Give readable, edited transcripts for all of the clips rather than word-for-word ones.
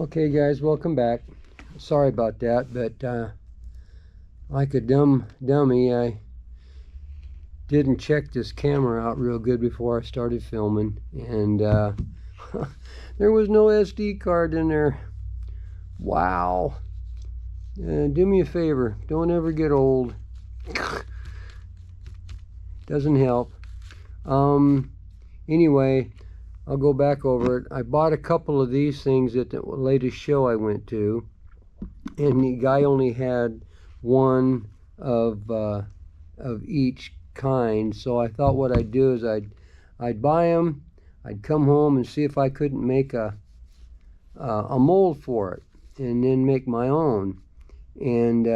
Okay guys, welcome back. Sorry about that, but like a dummy, I didn't check this camera out real good before I started filming, and there was no SD card in there. Wow. Do me a favor, don't ever get old. Doesn't help. Anyway, I'll go back over it. I bought a couple of these things at the latest show I went to, and the guy only had one of each kind. So I thought what I'd do is I'd buy them, I'd come home and see if I couldn't make a mold for it, and then make my own. And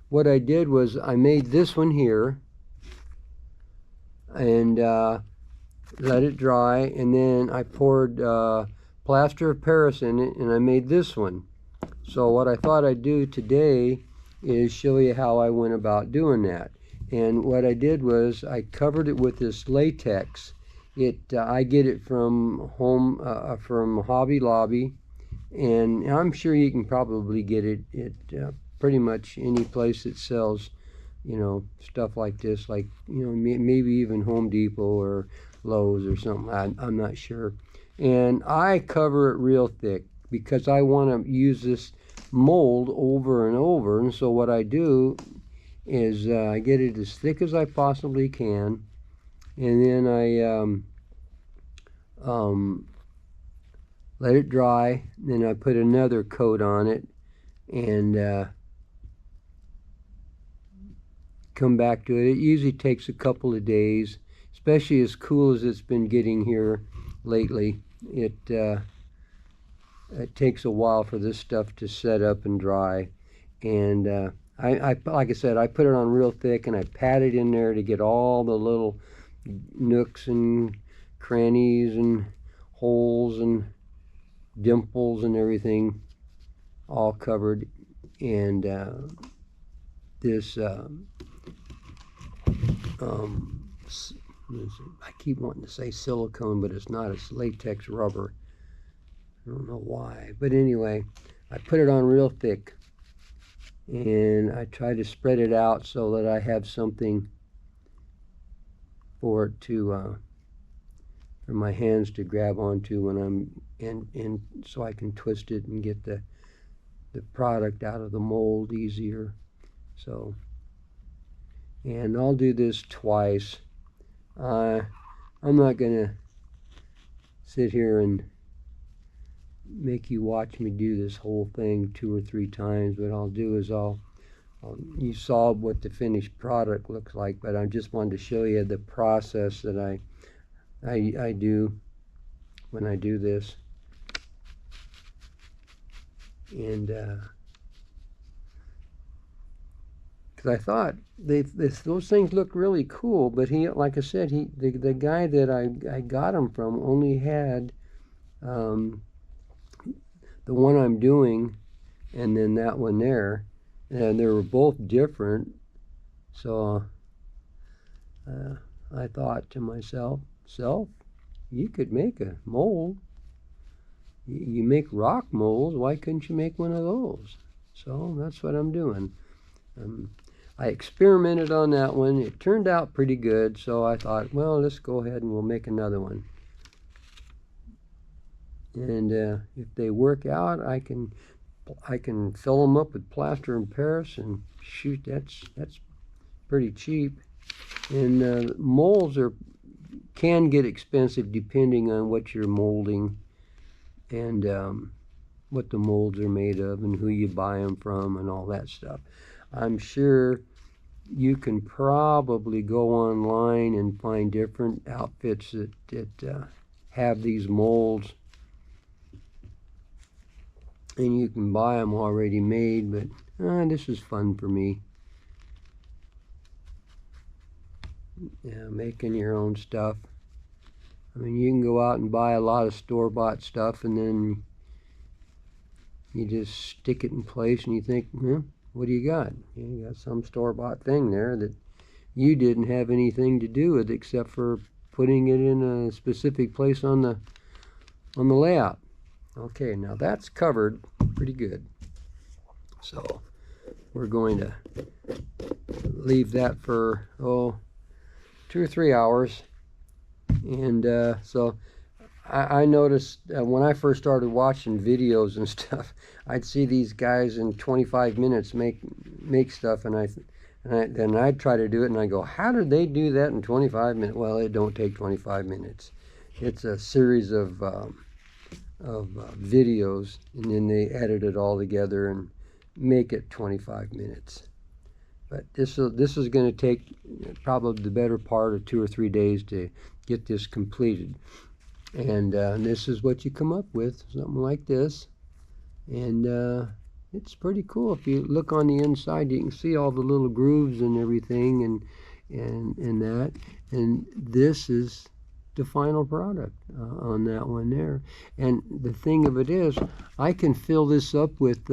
what I did was I made this one here, and let it dry, and then I poured plaster of Paris in it, and I made this one. So what I thought I'd do today is show you how I went about doing that. And what I did was I covered it with this latex. I get it from from Hobby Lobby, and I'm sure you can probably get it at pretty much any place that sells, stuff like this, like, maybe even Home Depot or Lowe's or something. I'm not sure. And I cover it real thick because I want to use this mold over and over. And so what I do is I get it as thick as I possibly can, and then I let it dry. Then I put another coat on it, and come back to it. It usually takes a couple of days, especially as cool as it's been getting here lately. It takes a while for this stuff to set up and dry. And I like I said, I put it on real thick, and I pat it in there to get all the little nooks and crannies and holes and dimples and everything all covered. And this I keep wanting to say silicone, but it's not. It's latex rubber. I don't know why, but anyway, I put it on real thick, and I try to spread it out so that I have something for it to for my hands to grab onto when I'm in, so I can twist it and get the product out of the mold easier. So, and I'll do this twice. I'm not gonna sit here and make you watch me do this whole thing 2 or 3 times. What I'll do is you saw what the finished product looks like, but I just wanted to show you the process that I do when I do this. And because I thought those things look really cool, but like I said, the guy that I got them from only had the one I'm doing, and then that one there, and they were both different. So I thought to myself, you could make a mold. You make rock molds, why couldn't you make one of those? So that's what I'm doing. I experimented on that one. It turned out pretty good, so I thought, well, let's go ahead and we'll make another one. And if they work out, I can fill them up with plaster of Paris, and shoot, that's pretty cheap. And molds can get expensive depending on what you're molding, and what the molds are made of, and who you buy them from, and all that stuff. I'm sure you can probably go online and find different outfits that have these molds, and you can buy them already made, but this is fun for me. Yeah, making your own stuff. I mean, you can go out and buy a lot of store-bought stuff, and then you just stick it in place, and you think, what do you got? You got some store-bought thing there that you didn't have anything to do with except for putting it in a specific place on the layout. Okay, now that's covered pretty good. So we're going to leave that for, 2 or 3 hours. And so I noticed when I first started watching videos and stuff, I'd see these guys in 25 minutes make stuff, and then I'd try to do it, and I go, how did they do that in 25 minutes? Well, it don't take 25 minutes. It's a series of videos, and then they edit it all together and make it 25 minutes. But this is going to take probably the better part of 2 or 3 days to get this completed. And this is what you come up with, something like this. And it's pretty cool. If you look on the inside, you can see all the little grooves and everything, and that. And this is the final product on that one there. And the thing of it is, I can fill this up with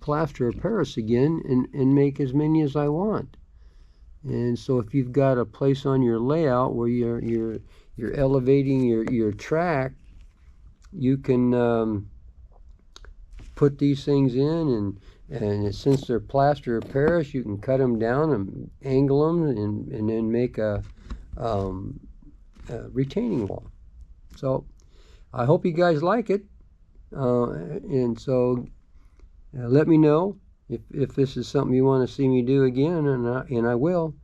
plaster of Paris again and make as many as I want. And so if you've got a place on your layout where you're elevating your track, you can put these things in, and since they're plaster of Paris, you can cut them down and angle them and then make a retaining wall. So I hope you guys like it, and so let me know if this is something you want to see me do again, and I will.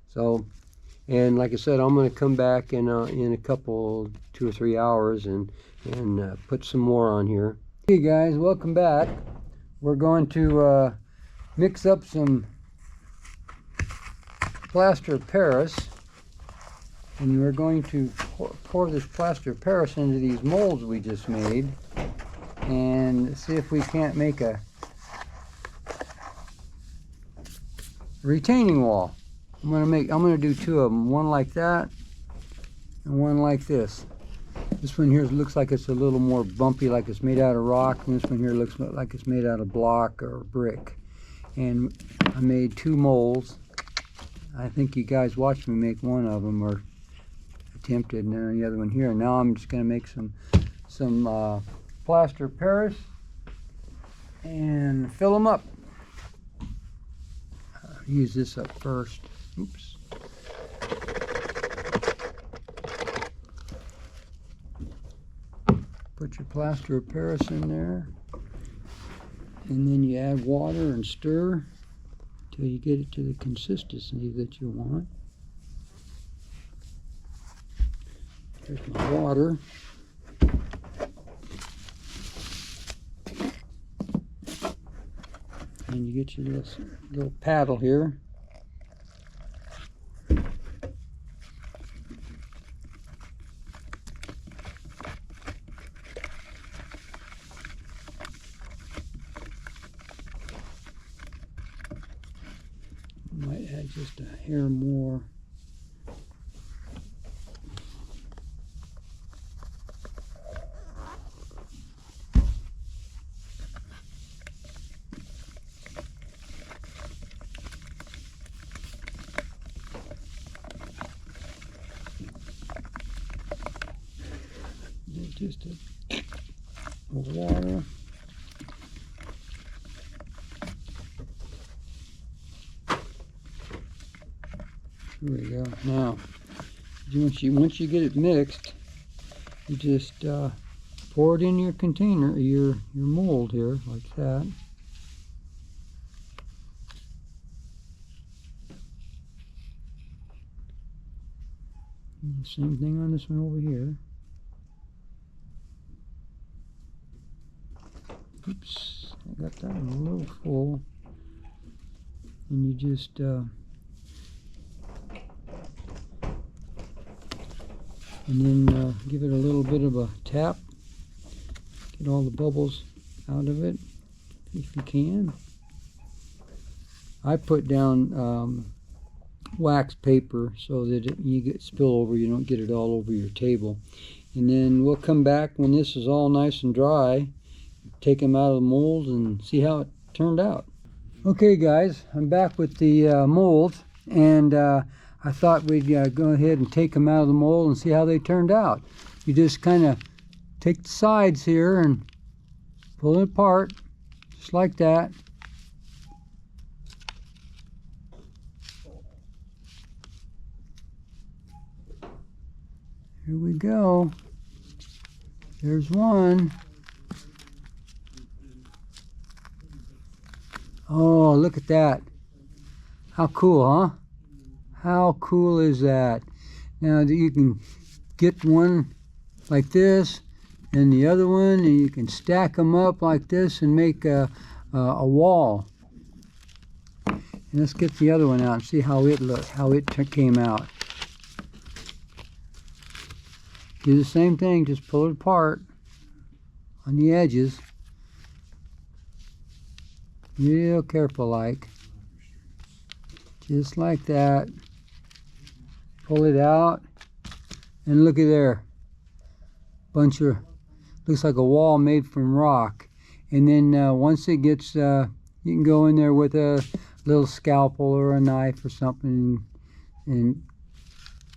So, and like I said, I'm going to come back in a couple 2 or 3 hours and put some more on here. Hey guys, welcome back. We're going to mix up some plaster of Paris, and we're going to pour this plaster of Paris into these molds we just made, and see if we can't make a retaining wall. I'm gonna do 2 of them, one like that and one like this. This one here looks like it's a little more bumpy, like it's made out of rock, and this one here looks like it's made out of block or brick. And I made 2 molds. I think you guys watched me make one of them, or attempted, and then the other one here. And now I'm just gonna make some plaster of Paris and fill them up. Use this up first. Oops. Put your plaster of Paris in there, and then you add water and stir till you get it to the consistency that you want. Here's my water. And you get your little paddle here. Might add just a hair more. Just a water. There we go. Now, once you get it mixed, you just pour it in your container, your mold here, like that. And same thing on this one over here. Oops, I got that one a little full. And you just and then give it a little bit of a tap. Get all the bubbles out of it, if you can. I put down wax paper so that you get spillover, you don't get it all over your table. And then we'll come back when this is all nice and dry, take them out of the mold and see how it turned out. Okay guys, I'm back with the mold, and I thought we'd go ahead and take them out of the mold and see how they turned out. You just kind of take the sides here and pull it apart, just like that. Here we go. There's one. Oh, look at that. How cool, huh? How cool is that? Now you can get one like this and the other one, and you can stack them up like this and make a wall. And let's get the other one out and see how it looked, how it came out. Do the same thing, just pull it apart on the edges. Real careful like. Just like that. Pull it out. And look at there. Bunch of, looks like a wall made from rock. And then once it gets, you can go in there with a little scalpel or a knife or something and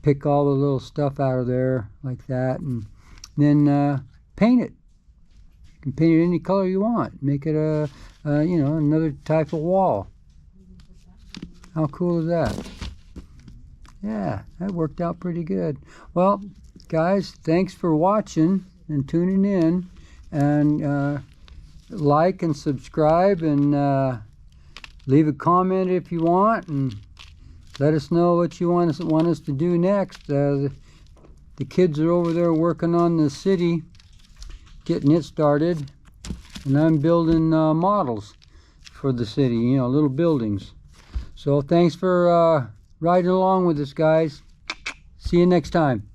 pick all the little stuff out of there like that, and then paint it. You can paint it any color you want. Make it a you know, another type of wall. How cool is that? Yeah, that worked out pretty good. Well, guys, thanks for watching and tuning in, and like and subscribe, and leave a comment if you want, and let us know what you want us to do next. The kids are over there working on the city, getting it started, and I'm building models for the city, you know, little buildings. So thanks for riding along with us, guys. See you next time.